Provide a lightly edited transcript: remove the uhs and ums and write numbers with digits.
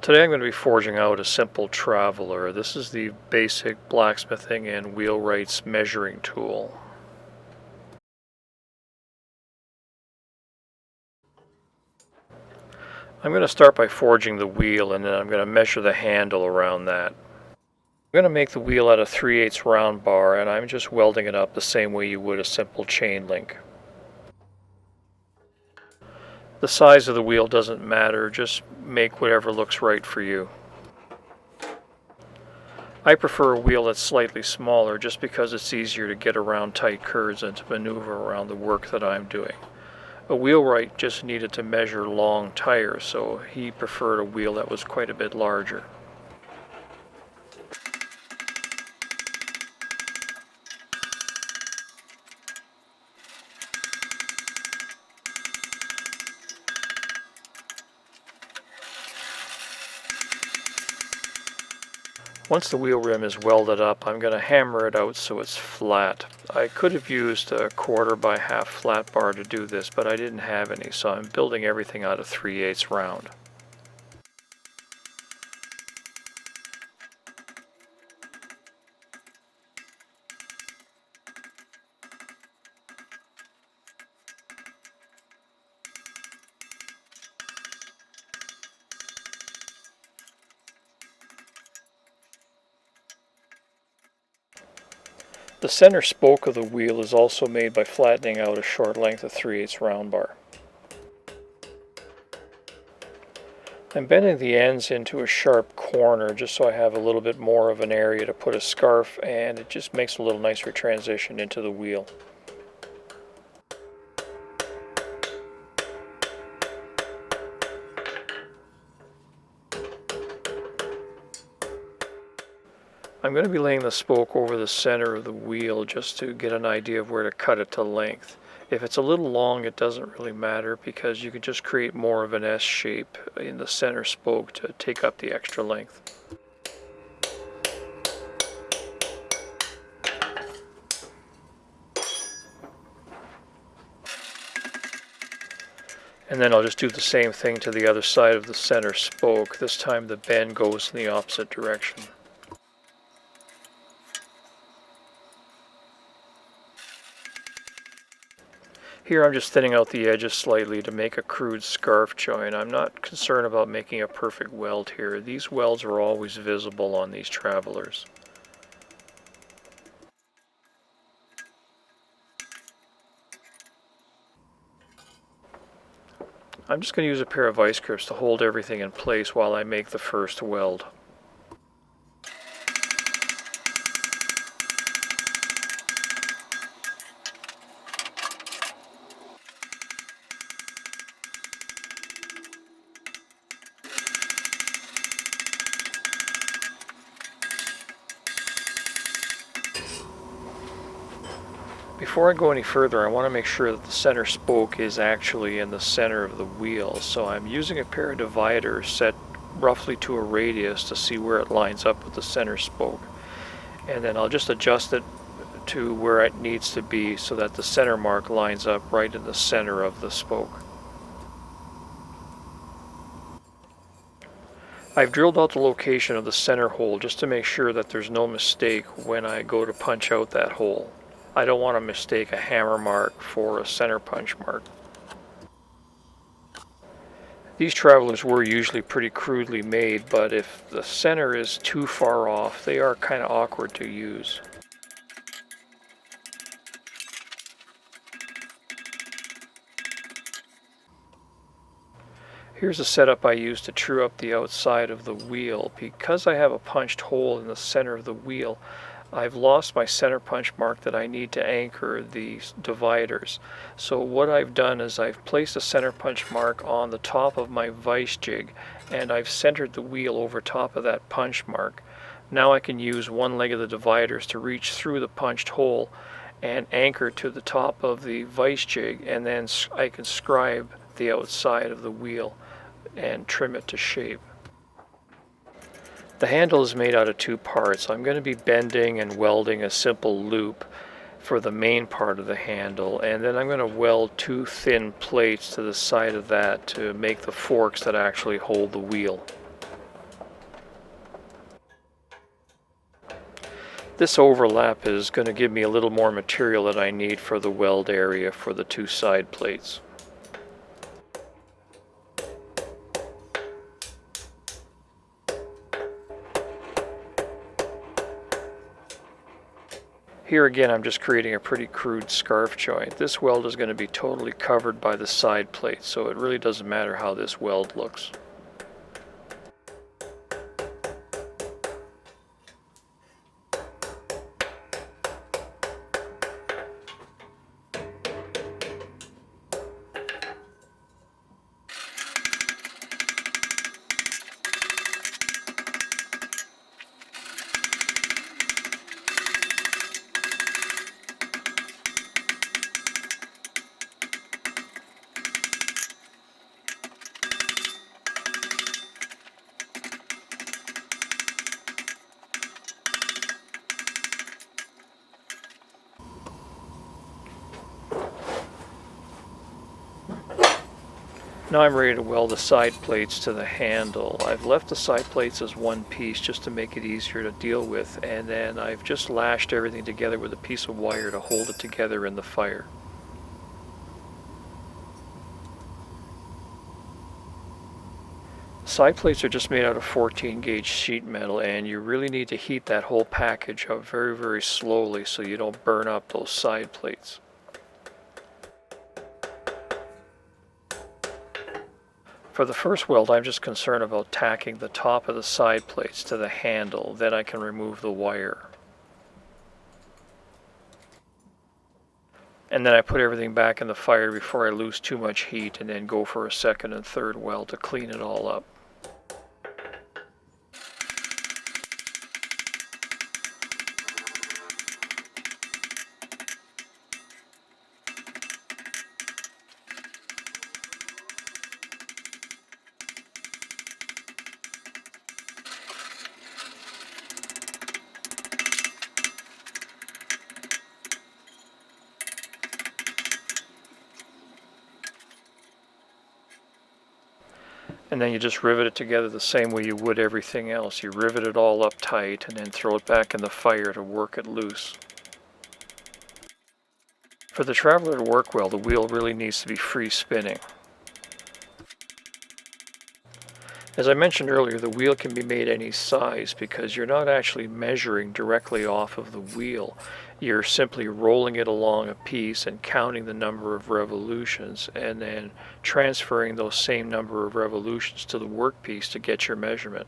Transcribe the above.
Today I'm going to be forging out a simple traveler. This is the basic blacksmithing and wheelwrights measuring tool. I'm going to start by forging the wheel, and then I'm going to measure the handle around that. I'm going to make the wheel out of 3/8 round bar, and I'm just welding it up the same way you would a simple chain link. The size of the wheel doesn't matter, just make whatever looks right for you. I prefer a wheel that's slightly smaller just because it's easier to get around tight curves and to maneuver around the work that I'm doing. A wheelwright just needed to measure long tires, so he preferred a wheel that was quite a bit larger. Once the wheel rim is welded up, I'm going to hammer it out so it's flat. I could have used a 1/4 by 1/2 flat bar to do this, but I didn't have any, so I'm building everything out of 3/8 round. The center spoke of the wheel is also made by flattening out a short length of 3/8 round bar. I'm bending the ends into a sharp corner just so I have a little bit more of an area to put a scarf, and it just makes a little nicer transition into the wheel. I'm going to be laying the spoke over the center of the wheel just to get an idea of where to cut it to length. If it's a little long, it doesn't really matter because you can just create more of an S shape in the center spoke to take up the extra length. And then I'll just do the same thing to the other side of the center spoke. This time the bend goes in the opposite direction. Here I'm just thinning out the edges slightly to make a crude scarf joint. I'm not concerned about making a perfect weld here. These welds are always visible on these travelers. I'm just going to use a pair of vice grips to hold everything in place while I make the first weld. Before I go any further, I want to make sure that the center spoke is actually in the center of the wheel. So I'm using a pair of dividers set roughly to a radius to see where it lines up with the center spoke. And then I'll just adjust it to where it needs to be so that the center mark lines up right in the center of the spoke. I've drilled out the location of the center hole just to make sure that there's no mistake when I go to punch out that hole. I don't want to mistake a hammer mark for a center punch mark. These travelers were usually pretty crudely made, but if the center is too far off, they are kind of awkward to use. Here's a setup I use to true up the outside of the wheel. Because I have a punched hole in the center of the wheel, I've lost my center punch mark that I need to anchor the dividers. So what I've done is I've placed a center punch mark on the top of my vice jig, and I've centered the wheel over top of that punch mark. Now I can use one leg of the dividers to reach through the punched hole and anchor to the top of the vice jig, and then I can scribe the outside of the wheel and trim it to shape. The handle is made out of 2 parts. I'm going to be bending and welding a simple loop for the main part of the handle, and then I'm going to weld 2 thin plates to the side of that to make the forks that actually hold the wheel. This overlap is going to give me a little more material that I need for the weld area for the two side plates. Here again, I'm just creating a pretty crude scarf joint. This weld is going to be totally covered by the side plate, so it really doesn't matter how this weld looks. Now I'm ready to weld the side plates to the handle. I've left the side plates as one piece just to make it easier to deal with, and then I've just lashed everything together with a piece of wire to hold it together in the fire. Side plates are just made out of 14 gauge sheet metal, and you really need to heat that whole package up very, very slowly so you don't burn up those side plates. For the first weld, I'm just concerned about tacking the top of the side plates to the handle, then I can remove the wire. And then I put everything back in the fire before I lose too much heat, and then go for a second and third weld to clean it all up. And then you just rivet it together the same way you would everything else. You rivet it all up tight and then throw it back in the fire to work it loose. For the traveler to work well, the wheel really needs to be free spinning. As I mentioned earlier, the wheel can be made any size because you're not actually measuring directly off of the wheel. You're simply rolling it along a piece and counting the number of revolutions and then transferring those same number of revolutions to the workpiece to get your measurement.